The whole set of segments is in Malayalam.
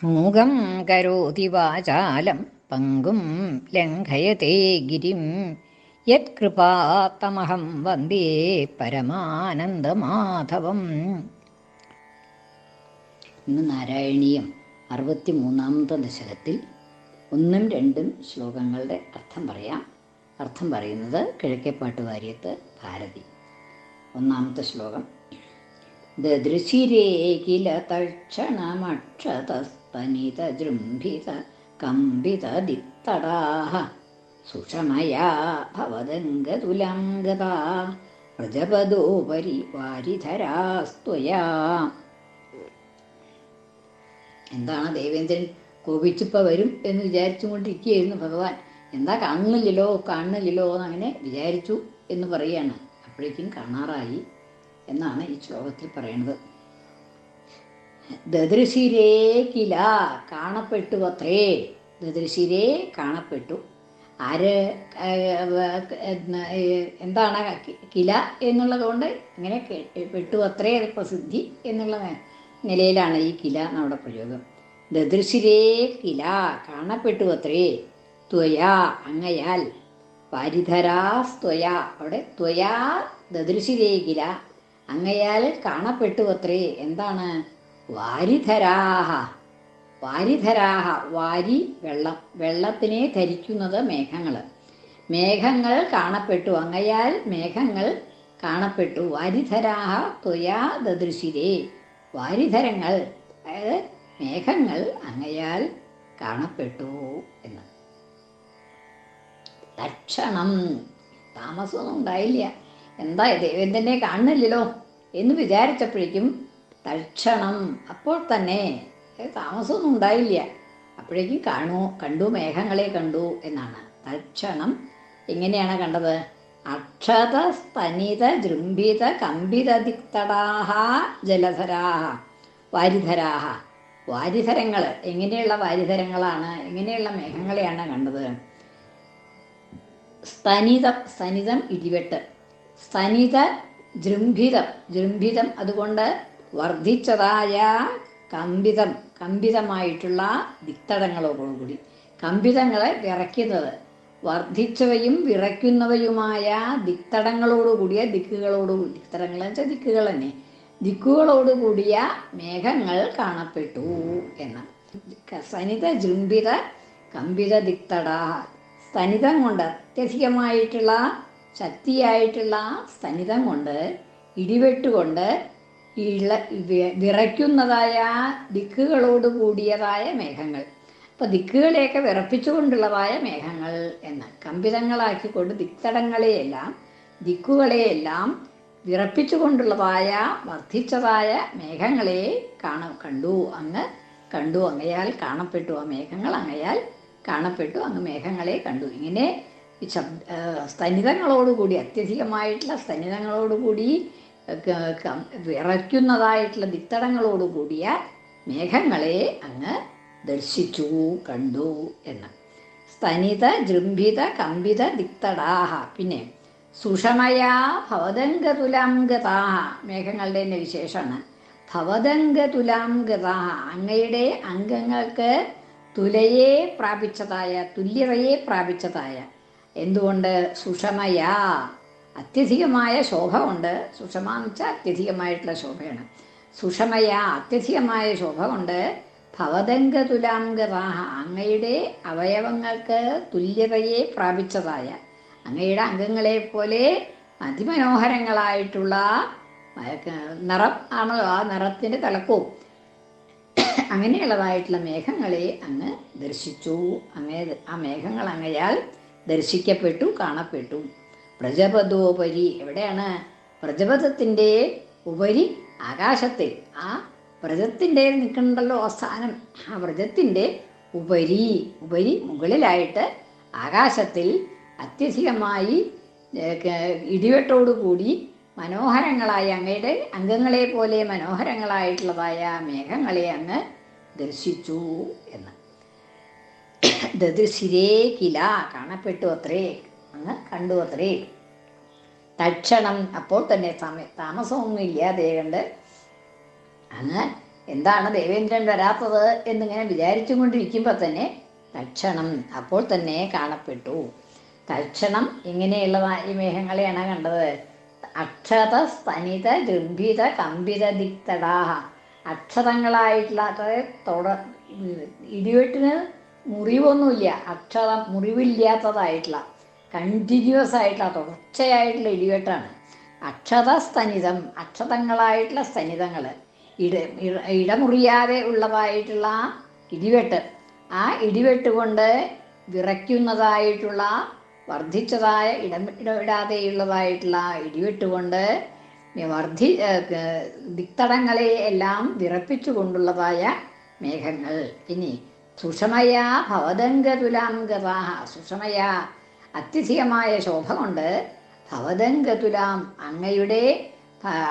മൂകം കരോതി വാചാലം പങ്കും ലംഘയത്തെ ഗിരിം യത്കൃപാത്തമഹം വന്ദേ പരമാനന്ദമാധവം. ഇന്ന് നാരായണീയം 63-ാമത്തെ ദശകത്തിൽ 1ഉം 2ഉം ശ്ലോകങ്ങളുടെ അർത്ഥം പറയാം. അർത്ഥം പറയുന്നത് കിഴക്കേപ്പാട്ട് വാര്യത്ത് ഭാരതി. 1-ാമത്തെ ശ്ലോകം. ദദൃശിരേ കില തൽക്ഷണമക്ഷതസ്തനിതജൃംഭിത കമ്പിതദിത്തടാഃ സുഷമയാ ഭവദംഗതുലാം ഗതാ പ്രജപദോപരി വാരിധരാസ്ത്വയാ. എന്താണ് ദേവേന്ദ്രൻ കോപിച്ചിപ്പോൾ വരും എന്ന് വിചാരിച്ചുകൊണ്ടിരിക്കുകയായിരുന്നു ഭഗവാൻ. എന്താ കാണുന്നില്ലല്ലോ എന്നങ്ങനെ വിചാരിച്ചു എന്ന് പറയുകയാണ്. അപ്പോഴേക്കും കാണാറായി എന്നാണ് ഈ ശ്ലോകത്തിൽ പറയുന്നത്. ദദൃശിരേ കില, കാണപ്പെട്ടു അത്രേ. ദദൃശിരേ, കാണപ്പെട്ടു. ആര്? എന്താണ് കില എന്നുള്ളത് കൊണ്ട് ഇങ്ങനെ പെട്ടു അത്രേ, പ്രസിദ്ധി എന്നുള്ള നിലയിലാണ് ഈ കില നമ്മുടെ പ്രയോഗം. ദദൃശിരേ കില, കാണപ്പെട്ടു അത്രേ. ത്വയാ, അങ്ങയാൽ. വാരിധരാസ്ത്വയാ, അവിടെ ത്വയാ ദദൃശിരേ കില, അങ്ങയാൽ കാണപ്പെട്ടു അത്രേ. എന്താണ്? വാരിധരാഹ. വാരിധരാഹ, വാരി വെള്ളം, വെള്ളത്തിനെ ധരിക്കുന്നത് മേഘങ്ങൾ. മേഘങ്ങൾ കാണപ്പെട്ടു, അങ്ങയാൽ മേഘങ്ങൾ കാണപ്പെട്ടു. വാരിധരാഹ ത്വയാ ദദൃശിരേ, വാരിധരങ്ങൾ, അതായത് മേഘങ്ങൾ അങ്ങയാൽ കാണപ്പെട്ടു എന്ന്. തക്ഷണം, താമസമൊന്നും ഉണ്ടായില്ല. എന്താ ദേവേന്ദ്രനെ കാണുന്നില്ലല്ലോ എന്ന് വിചാരിച്ചപ്പോഴേക്കും തൽക്ഷണം, അപ്പോൾ തന്നെ, താമസമൊന്നും ഉണ്ടായില്ല, അപ്പോഴേക്കും കണ്ടു, മേഘങ്ങളെ കണ്ടു എന്നാണ്. തൽക്ഷണം എങ്ങനെയാണ് കണ്ടത്? അക്ഷത സ്തനിത ജൃംഭിത കമ്പിത ദിക്തടാഹ ജലധരാഹ വാരിധരാഹ. വാരിധരങ്ങൾ, എങ്ങനെയുള്ള വാരിധരങ്ങളാണ്, എങ്ങനെയുള്ള മേഘങ്ങളെയാണ് കണ്ടത്? സ്തനിതം, സ്തനിതം ഇടിവെട്ട്. സ്തനിത ജൃംഭിതം, ജൃംഭിതം അതുകൊണ്ട് വർദ്ധിച്ചതായ കമ്പിതം, കമ്പിതമായിട്ടുള്ള ദിക്തടങ്ങളോടുകൂടി. കമ്പിതങ്ങളെ വിറയ്ക്കുന്നത്, വർദ്ധിച്ചവയും വിറയ്ക്കുന്നവയുമായ ദിക്തടങ്ങളോടുകൂടിയ ദിക്കുകളോട്, ദിക്തടങ്ങൾ എന്ന് വെച്ചാൽ ദിക്കുകൾ തന്നെ, ദിക്കുകളോടുകൂടിയ മേഘങ്ങൾ കാണപ്പെട്ടു എന്ന്. സനിത ജൃംഭിത കമ്പിത ദിക്തടാ, സ്തനിതം കൊണ്ട്, അത്യധികമായിട്ടുള്ള ശക്തിയായിട്ടുള്ള സ്തനിതം കൊണ്ട്, ഇടിവെട്ടുകൊണ്ട് വിറയ്ക്കുന്നതായ ദിക്കുകളോട് കൂടിയതായ മേഘങ്ങൾ. അപ്പോൾ ദിക്കുകളെയൊക്കെ വിറപ്പിച്ചുകൊണ്ടുള്ളതായ മേഘങ്ങൾ എന്ന്. കമ്പിതങ്ങളാക്കിക്കൊണ്ട് ദിക്തടങ്ങളെയെല്ലാം, ദിക്കുകളെയെല്ലാം വിറപ്പിച്ചുകൊണ്ടുള്ളതായ വർദ്ധിച്ചതായ മേഘങ്ങളെ കണ്ടു, അങ്ങയാൽ കാണപ്പെട്ടു. ആ മേഘങ്ങൾ അങ്ങയാൽ കാണപ്പെട്ടു, അങ്ങ് മേഘങ്ങളെ കണ്ടു. ഇങ്ങനെ സ്തനിതങ്ങളോടുകൂടി, അത്യധികമായിട്ടുള്ള സ്തനിതങ്ങളോടുകൂടി വിറയ്ക്കുന്നതായിട്ടുള്ള ദിക്തടങ്ങളോടുകൂടിയ മേഘങ്ങളെ അങ്ങ് ദർശിച്ചു, കണ്ടു എന്ന്. സ്തനിത ജൃംഭിത കമ്പിത ദിക്തടാഹ. പിന്നെ സുഷമയാ ഭവദംഗതുലാം ഗതാഹ, മേഘങ്ങളുടെ തന്നെ വിശേഷമാണ്. ഭവദംഗതുലാം ഗതാഹ, അങ്ങയുടെ അംഗങ്ങൾക്ക് തുലയെ പ്രാപിച്ചതായ, തുല്യതയെ പ്രാപിച്ചതായ. എന്തുകൊണ്ട്? സുഷമയാ, അത്യധികമായ ശോഭ കൊണ്ട്. സുഷമ എന്ന് വെച്ചാൽ അത്യധികമായിട്ടുള്ള ശോഭയാണ്. സുഷമയാ, അത്യധികമായ ശോഭ കൊണ്ട്. ഭവദംഗതുലാം ഗതാഹ, അങ്ങയുടെ അവയവങ്ങൾക്ക് തുല്യതയെ പ്രാപിച്ചതായ, അങ്ങയുടെ അംഗങ്ങളെ പോലെ അതിമനോഹരങ്ങളായിട്ടുള്ള നിറം ആണ്, ആ നിറത്തിൻ്റെ തിളക്കവും അങ്ങനെയുള്ളതായിട്ടുള്ള മേഘങ്ങളെ അങ്ങ് ദർശിച്ചു. ആ മേഘങ്ങൾ അങ്ങയാൽ ദർശിക്കപ്പെട്ടു, കാണപ്പെട്ടു. പ്രജപദോപരി, എവിടെയാണ്? പ്രജപദത്തിൻ്റെ ഉപരി, ആകാശത്തിൽ. ആ വ്രജത്തിൻ്റെ നിൽക്കുന്നുണ്ടല്ലോ ആ സ്ഥാനം, ആ വ്രജത്തിൻ്റെ ഉപരി, മുകളിലായിട്ട് ആകാശത്തിൽ അത്യധികമായി ഇടിവെട്ടോടുകൂടി മനോഹരങ്ങളായ, അങ്ങയുടെ അംഗങ്ങളെ പോലെ മനോഹരങ്ങളായിട്ടുള്ളതായ മേഘങ്ങളെ അങ്ങ് ദർശിച്ചു എന്ന്. ദദൃശിരേ കില, കാണപ്പെട്ടു അത്രേ, അങ്ങ് കണ്ടു അത്രേ. തൽക്ഷണം, അപ്പോൾ തന്നെ, താമസമൊന്നും ഇല്ലാതെ കണ്ട് അങ്ങ് എന്താണ് ദേവേന്ദ്രൻ വരാത്തത് എന്നിങ്ങനെ വിചാരിച്ചും കൊണ്ടിരിക്കുമ്പോൾ തന്നെ തൽക്ഷണം അപ്പോൾ തന്നെ കാണപ്പെട്ടു. തൽക്ഷണം ഇങ്ങനെയുള്ളതായ മേഘങ്ങളെയാണ് കണ്ടത്. അക്ഷത സ്തനിത ജൃംഭിത കമ്പിത ദിക്തടാഹ. അക്ഷതങ്ങളായിട്ടുള്ള, അതായത് ഇടിവെട്ടിന് മുറിവൊന്നുമില്ല, അക്ഷതം മുറിവില്ലാത്തതായിട്ടുള്ള കണ്ടിന്യൂസ് ആയിട്ടുള്ള തുടർച്ചയായിട്ടുള്ള ഇടിവെട്ടാണ്. അക്ഷത സ്തനിതം, അക്ഷതങ്ങളായിട്ടുള്ള സ്തനിതങ്ങൾ, ഇടമുറിയാതെ ഉള്ളതായിട്ടുള്ള ഇടിവെട്ട്. ആ ഇടിവെട്ട് കൊണ്ട് വിറയ്ക്കുന്നതായിട്ടുള്ള വർദ്ധിച്ചതായ ഇടവിടാതെയുള്ളതായിട്ടുള്ള ഇടിവെട്ട് കൊണ്ട് ദിക്തടങ്ങളെ എല്ലാം വിറപ്പിച്ചു കൊണ്ടുള്ളതായ മേഘങ്ങൾ. ഇനി സുഷമയാ ഭവദംഗതുലാം ഗതാഹ. സുഷമയ അത്യധികമായ ശോഭ കൊണ്ട് ഭവദംഗതുലാം അങ്ങയുടെ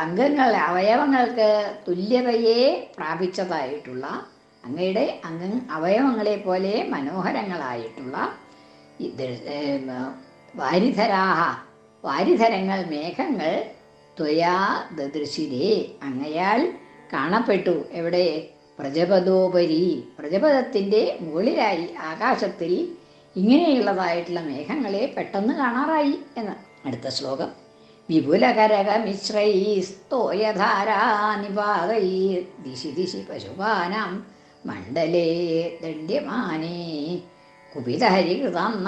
അംഗങ്ങൾ അവയവങ്ങൾക്ക് തുല്യതയെ പ്രാപിച്ചതായിട്ടുള്ള, അങ്ങയുടെ അവയവങ്ങളെ പോലെ മനോഹരങ്ങളായിട്ടുള്ള വാരിധരാഹ, വാരിധരങ്ങൾ, മേഘങ്ങൾ ത്വയാ ദദൃശിരേ അങ്ങയാൽ കാണപ്പെട്ടു. എവിടെ? പ്രജപദോപരി, പ്രജപദത്തിൻ്റെ മുകളിലായി ആകാശത്തിൽ ഇങ്ങനെയുള്ളതായിട്ടുള്ള മേഘങ്ങളെ പെട്ടെന്ന് കാണാറായി എന്ന്. അടുത്ത ശ്ലോകം. വിപുലകരകമിശ്രൈസ്തോയധാരാനിപാതൈ ദിശി ദിശി പശുപാനാം മണ്ഡലേ ദണ്ഡ്യമാനേ കുപിതഹരികൃതം ന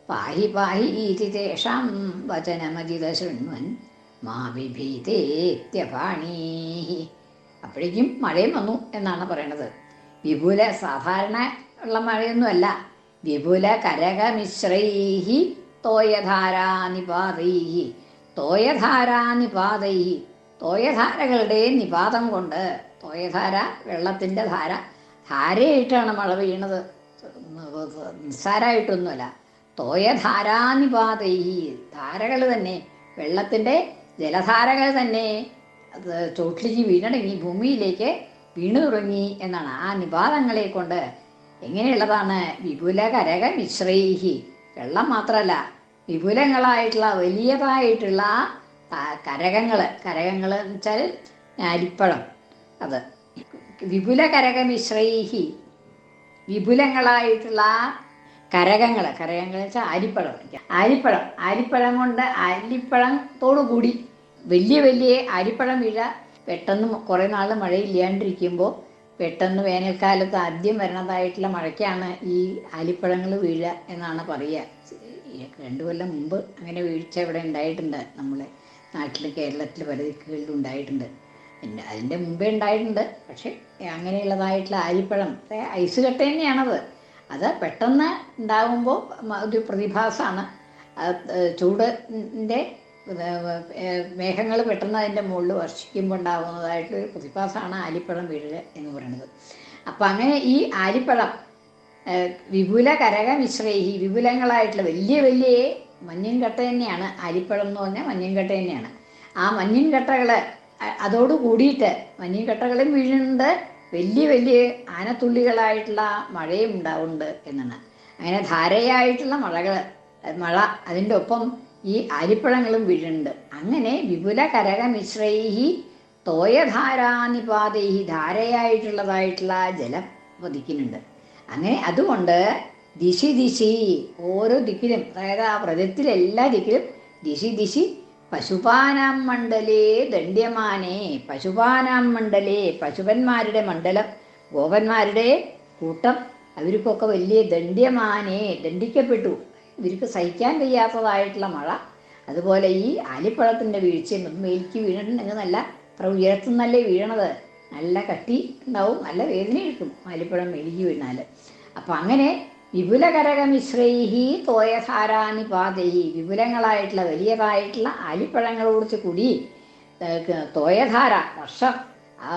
പാഹി പാഹി ഇതി തേഷാം വചനമജിത ശൃണ്വൻ മാ വിഭീതേത്യപാണീ. അപ്പോഴേക്കും മഴയും വന്നു എന്നാണ് പറയണത്. വിപുല, സാധാരണ ഉള്ള മഴയൊന്നുമല്ല. വിപുല കരകമിശ്രൈഹി തോയധാരാനിപാതൈഹി. തോയധാരാനിപാതൈഹി, തോയധാരകളുടെ നിപാതം കൊണ്ട്. തോയധാര വെള്ളത്തിൻ്റെ ധാര, ധാരയായിട്ടാണ് മഴ പെയ്യണത്, നിസ്സാരമായിട്ടൊന്നുമല്ല. തോയധാരാനിപാതൈഹി, ധാരകൾ തന്നെ, വെള്ളത്തിൻ്റെ ജലധാരകൾ തന്നെ ചോട്ടിലേക്ക് വീണടങ്ങി, ഭൂമിയിലേക്ക് വീണു തുടങ്ങി എന്നാണ്. ആ നിപാതങ്ങളെ കൊണ്ട് എങ്ങനെയുള്ളതാണ്? വിപുല കരക മിശ്രൈഹി, വെള്ളം മാത്രമല്ല, വിപുലങ്ങളായിട്ടുള്ള വലിയതായിട്ടുള്ള കരകങ്ങൾ. കരകങ്ങൾ എന്ന് വെച്ചാൽ അരിപ്പഴം. അത് വിപുല കരകമിശ്രൈഹി, വിപുലങ്ങളായിട്ടുള്ള കരകങ്ങൾ. കരകങ്ങൾ വെച്ചാൽ അരിപ്പഴം. അരിപ്പഴം കൊണ്ട്, അരിപ്പഴത്തോടു കൂടി വലിയ വലിയ അരിപ്പഴം വീഴ. പെട്ടെന്ന് കുറേ നാൾ മഴയില്ലാണ്ടിരിക്കുമ്പോൾ പെട്ടെന്ന് വേനൽക്കാലത്ത് ആദ്യം വരണതായിട്ടുള്ള മഴയ്ക്കാണ് ഈ ആലിപ്പഴങ്ങൾ വീഴുക എന്നാണ് പറയുക. 2 കൊല്ലം മുമ്പ് അങ്ങനെ വീഴ്ച ഇവിടെ ഉണ്ടായിട്ടുണ്ട്. നമ്മളെ നാട്ടിൽ, കേരളത്തിൽ പല ദിക്കുകളിലും ഉണ്ടായിട്ടുണ്ട്. അതിൻ്റെ മുമ്പേ ഉണ്ടായിട്ടുണ്ട്. പക്ഷെ അങ്ങനെയുള്ളതായിട്ടുള്ള ആലിപ്പഴം ഐസ് കട്ട തന്നെയാണത്. അത് പെട്ടെന്ന് ഉണ്ടാകുമ്പോൾ ഒരു പ്രതിഭാസമാണ്. ചൂടിൻ്റെ മേഘങ്ങൾ പെട്ടെന്ന് അതിൻ്റെ മുകളിൽ വർഷിക്കുമ്പോൾ ഉണ്ടാകുന്നതായിട്ടൊരു പ്രതിഭാസമാണ് ആലിപ്പഴം വീഴുക എന്ന് പറയുന്നത്. അപ്പം അങ്ങനെ ഈ ആലിപ്പഴം വിപുല കരകമിശ്രൈഹി, വിപുലങ്ങളായിട്ടുള്ള വലിയ വലിയ മഞ്ഞിൻകട്ട തന്നെയാണ്. ആലിപ്പഴം എന്ന് പറഞ്ഞാൽ മഞ്ഞിൻകട്ട തന്നെയാണ്. ആ മഞ്ഞിൻകട്ടകൾ അതോട് കൂടിയിട്ട് മഞ്ഞിൻകട്ടകളും വീഴുന്നുണ്ട്, വലിയ വലിയ ആനത്തുള്ളികളായിട്ടുള്ള മഴയും ഉണ്ടാവുന്നുണ്ട് എന്നാണ്. അങ്ങനെ ധാരയായിട്ടുള്ള മഴ അതിൻ്റെ ഒപ്പം ഈ ആലിപ്പഴങ്ങളും വീഴുന്നുണ്ട്. അങ്ങനെ വിപുല കരകമിശ്രൈഹി തോയധാരാനിപാതൈഹി, ധാരയായിട്ടുള്ളതായിട്ടുള്ള ജലം പതിക്കുന്നുണ്ട്. അങ്ങനെ അതുകൊണ്ട് ദിശി ദിശി, ഓരോ ദിക്കിലും, അതായത് ആ വ്രതത്തിലെല്ലാ ദിക്കിലും ദിശി ദിശി പശുപാനാം മണ്ഡലേ ദണ്ഡ്യമാനേ. പശുപാനാം മണ്ഡലേ, പശുപന്മാരുടെ മണ്ഡലം, ഗോപന്മാരുടെ കൂട്ടം, അവർക്കൊക്കെ വലിയ ദണ്ഡ്യമാനേ, ദണ്ഡിക്കപ്പെട്ടു. ഇവർക്ക് സഹിക്കാൻ കഴിയാത്തതായിട്ടുള്ള മഴ. അതുപോലെ ഈ ആലിപ്പഴത്തിൻ്റെ വീഴ്ചയും മേലിക്ക് വീണിട്ടുണ്ടെങ്കിൽ നല്ല അത്ര ഉയരത്തുനിന്നല്ലേ വീഴണത്, നല്ല കട്ടി ഉണ്ടാവും, നല്ല വേദന എടുക്കും ആലിപ്പഴം മേലിക്ക് വീണാൽ. അപ്പം അങ്ങനെ വിപുല കരകമിശ്രൈഹി തോയധാരാനിപാതൈഹി, വിപുലങ്ങളായിട്ടുള്ള വലിയതായിട്ടുള്ള ആലിപ്പഴങ്ങളോട് കൂടി തോയധാര, വർഷം, ആ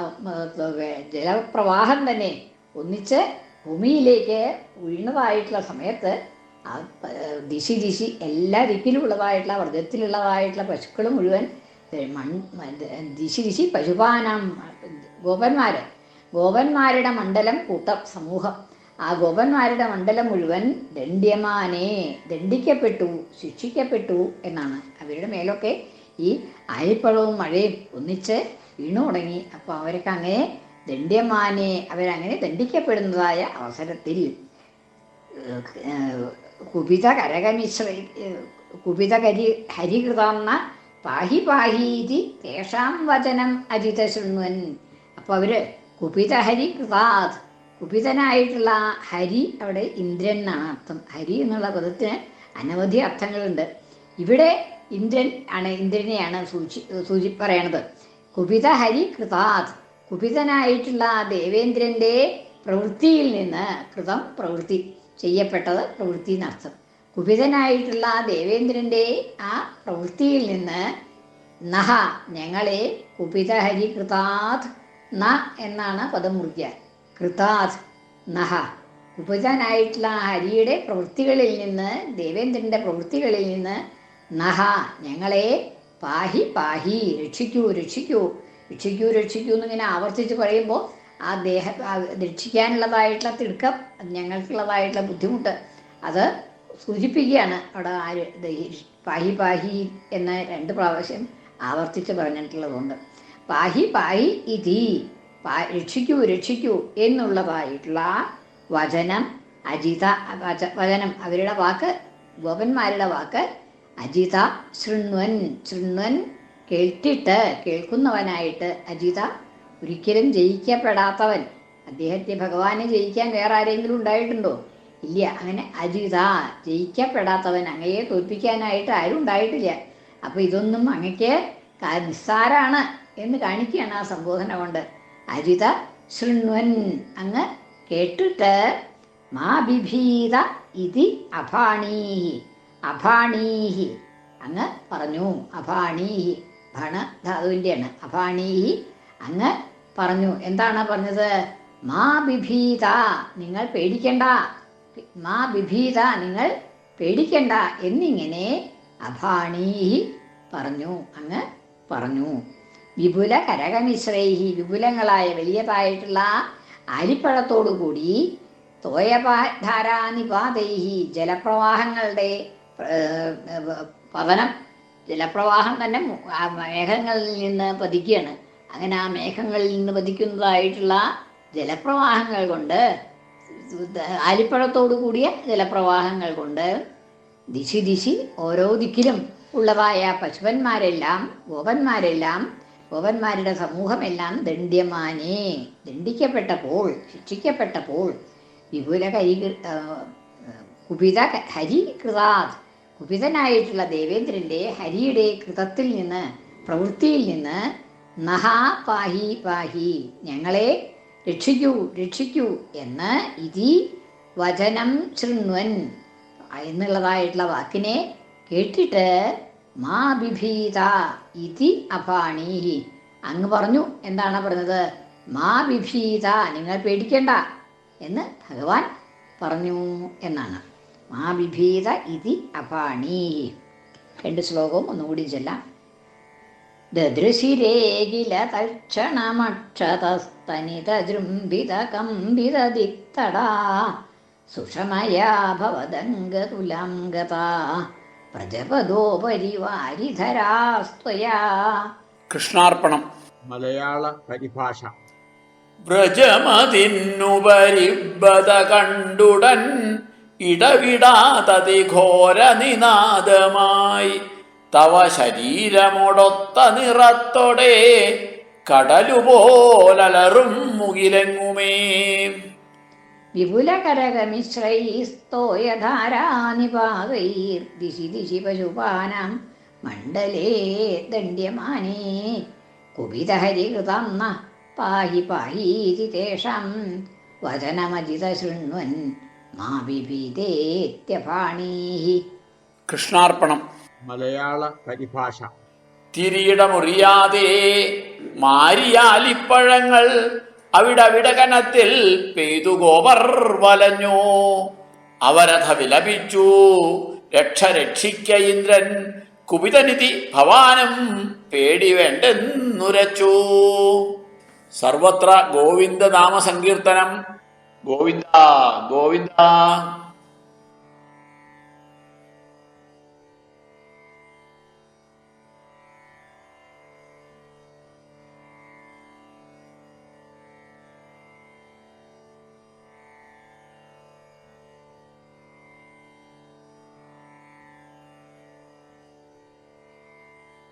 ജലപ്രവാഹം തന്നെ ഒന്നിച്ച് ഭൂമിയിലേക്ക് വീണതായിട്ടുള്ള സമയത്ത് ആ ദിശി ദിശി എല്ലാ ദിക്കിലുമുള്ളതായിട്ടുള്ള വ്രതത്തിലുള്ളതായിട്ടുള്ള പശുക്കൾ മുഴുവൻ ദിശി ദിശി പശുപാനാം, ഗോപന്മാരുടെ മണ്ഡലം, കൂട്ടം, സമൂഹം, ആ ഗോപന്മാരുടെ മണ്ഡലം മുഴുവൻ ദണ്ഡ്യമാനേ, ദണ്ഡിക്കപ്പെട്ടു, ശിക്ഷിക്കപ്പെട്ടു എന്നാണ്. അവരുടെ മേലൊക്കെ ഈ ആലിപ്പഴവും മഴയും ഒന്നിച്ച് വീണു തുടങ്ങി. അപ്പോൾ അവരൊക്കെ അങ്ങനെ ദണ്ഡ്യമാനെ അവരങ്ങനെ ദണ്ഡിക്കപ്പെടുന്നതായ അവസരത്തിൽ കുപിത കരകമിശ്ര കുപിത ഹരികൃതാന്ന പാഹി പാഹീതി തേഷാം വചനം അജിത ശൃണ്വൻ. അപ്പോൾ അവര് കുപിത ഹരികൃതാത്, കുപിതനായിട്ടുള്ള ഹരി അവിടെ ഇന്ദ്രൻ എന്നാണ് അർത്ഥം. ഹരി എന്നുള്ള പദത്തിന് അനവധി അർത്ഥങ്ങളുണ്ട്. ഇവിടെ ഇന്ദ്രൻ ആണ്, ഇന്ദ്രനെയാണ് പറയണത്. കുപിത ഹരി കൃതാത്, കുപിതനായിട്ടുള്ള ദേവേന്ദ്രന്റെ പ്രവൃത്തിയിൽ നിന്ന്, കൃതം പ്രവൃത്തി, ചെയ്യപ്പെട്ടത് പ്രവൃത്തി എന്നർത്ഥം. കുപിതനായിട്ടുള്ള ദേവേന്ദ്രന്റെ ആ പ്രവൃത്തിയിൽ നിന്ന് നഹ ഞങ്ങളെ കുപിത ഹരി കൃതാത് ന എന്നാണ് പദം മുറിക്കുക. കൃതാത് നഹ, കുപിതനായിട്ടുള്ള ഹരിയുടെ പ്രവൃത്തികളിൽ നിന്ന്, ദേവേന്ദ്രന്റെ പ്രവൃത്തികളിൽ നിന്ന് നഹ ഞങ്ങളെ പാഹി പാഹി, രക്ഷിക്കൂ രക്ഷിക്കൂ രക്ഷിക്കൂ രക്ഷിക്കൂ എന്നിങ്ങനെ ആവർത്തിച്ച് പറയുമ്പോൾ ആ രക്ഷിക്കാനുള്ളതായിട്ടുള്ള തിടുക്കം, ഞങ്ങൾക്കുള്ളതായിട്ടുള്ള ബുദ്ധിമുട്ട് അത് സൂചിപ്പിക്കുകയാണ്. അവിടെ പാഹി പാഹി എന്ന 2 പ്രാവശ്യം ആവർത്തിച്ച് പറഞ്ഞിട്ടുള്ളതുകൊണ്ട് പാഹി പാഹി ഇതി, രക്ഷിക്കൂ രക്ഷിക്കൂ എന്നുള്ളതായിട്ടുള്ള വചനം അജിത, വചനം അവരുടെ വാക്ക്, ഗോപന്മാരുടെ വാക്ക് അജിത ശൃണ്വൻ, ശൃണ്വൻ കേട്ടിട്ട്, കേൾക്കുന്നവനായിട്ട്, അജിത ഒരിക്കലും ജയിക്കപ്പെടാത്തവൻ. അദ്ദേഹത്തെ ഭഗവാനെ ജയിക്കാൻ വേറെ ആരെങ്കിലും ഉണ്ടായിട്ടുണ്ടോ? ഇല്ല. അങ്ങനെ അജിത, ജയിക്കപ്പെടാത്തവൻ, അങ്ങയെ തോൽപ്പിക്കാനായിട്ട് ആരും ഉണ്ടായിട്ടില്ല. അപ്പോൾ ഇതൊന്നും അങ്ങയ്ക്ക് നിസ്സാരാണ് എന്ന് കാണിക്കുകയാണ് ആ സംബോധന കൊണ്ട്. അജിത ശൃണ്വൻ, അങ്ങ് കേട്ടിട്ട്, മാ ബിഭീത ഇതി അഭാണീഹി, അഭാണീഹി അങ്ങ് പറഞ്ഞു, അഭാണീഹി ഭണ ധാതുവിൻ്റെയാണ്, അഭാണീഹി അങ്ങ് പറഞ്ഞു. എന്താണ് പറഞ്ഞത്? മാ ബിഭീത, നിങ്ങൾ പേടിക്കണ്ട, മാ ബിഭീത നിങ്ങൾ പേടിക്കണ്ട എന്നിങ്ങനെ അഭാണീഹി പറഞ്ഞു, അങ്ങ് പറഞ്ഞു. വിപുല കരകമിശ്രൈഹി, വിപുലങ്ങളായ വലിയതായിട്ടുള്ള ആലിപ്പഴത്തോടുകൂടി, തോയധാരാനിപാതൈഹി ജലപ്രവാഹങ്ങളുടെ പതനം, ജലപ്രവാഹം തന്നെ മേഘങ്ങളിൽ നിന്ന് പതിക്കുകയാണ്. അങ്ങനെ ആ മേഘങ്ങളിൽ നിന്ന് പതിക്കുന്നതായിട്ടുള്ള ജലപ്രവാഹങ്ങൾ കൊണ്ട്, ആലിപ്പഴത്തോടു കൂടിയ ജലപ്രവാഹങ്ങൾ കൊണ്ട് ദിശി ദിശി ഓരോ ദിക്കിലും ഉള്ളതായ പശുപന്മാരെല്ലാം, ഗോപന്മാരുടെ സമൂഹമെല്ലാം ദണ്ഡ്യമാനെ, ദണ്ഡിക്കപ്പെട്ടപ്പോൾ, ശിക്ഷിക്കപ്പെട്ടപ്പോൾ, വിപുല കുപിത ഹരി കൃതാത്, കുപിതനായിട്ടുള്ള ദേവേന്ദ്രന്റെ ഹരിയുടെ കൃതത്തിൽ നിന്ന്, പ്രവൃത്തിയിൽ നിന്ന് നഹാ പാഹി പാഹി ഞങ്ങളെ രക്ഷിക്കൂ രക്ഷിക്കൂ എന്ന് ഇതി വചനം ശൃണ്വൻ എന്നുള്ളതായിട്ടുള്ള വാക്കിനെ കേട്ടിട്ട് മാ ബിഭീത ഇതി അഭാണീഹി അങ്ങ് പറഞ്ഞു. എന്താണ് പറഞ്ഞത്? മാ ബിഭീത നിങ്ങൾ പേടിക്കണ്ട എന്ന് ഭഗവാൻ പറഞ്ഞു എന്നാണ്. മാ ബിഭീത ഇതി അഭാണീഹി. 2 ശ്ലോകവും ഒന്നുകൂടി ചൊല്ലാം. ദദൃശിരേകില തൽക്ഷണമക്ഷതസ്തനിതജൃംഭിത കമ്പിത ദിക്തടാ സുഷമയാ ഭവദംഗതുലാം ഗതാ പ്രജപദോപരിവാരിധരാസ്ത്വയാ. കൃഷ്ണാർപ്പണം. മലയാള പരിഭാഷ. വ്രജമതിന്നുപരിബത കണ്ടുടൻ ഇടവിടാതതിഘോര നിനാദമായി തവ ശരീരമൊടൊത്ത നിറത്തോടെ കടലുപോലലറും മുകിലെങ്ങുമേ. വിപുലകരകമിശ്രൈസ്തോയധാരാനിപാതൈർ ദിശി ദിശി പശുപാനാം മണ്ഡലേ ദണ്ഡ്യമാനേ കുപിതഹരികൃതം ന പാഹി പാഹീതി തേഷാം വചനമജിത ശൃണ്വൻ മാ ബിഭീതേത്യഭാണീഹി. കൃഷ്ണാർപ്പണം. മലയാള പരിഭാഷ. തിരിയിടമുറിയാതെ മാരിയാലിപ്പഴങ്ങൾ അവിടവിട കനത്തിൽ പെയ്തു ഗോപർ വലഞ്ഞു. അവരഥ വിലപിച്ചു രക്ഷരക്ഷിക്ക ഇന്ദ്രൻ കുപിതനിധി ഭവാനും പേടി വേണ്ടെന്നുരച്ചു. സർവത്ര ഗോവിന്ദ നാമസങ്കീർത്തനം. ഗോവിന്ദ ഗോവിന്ദ.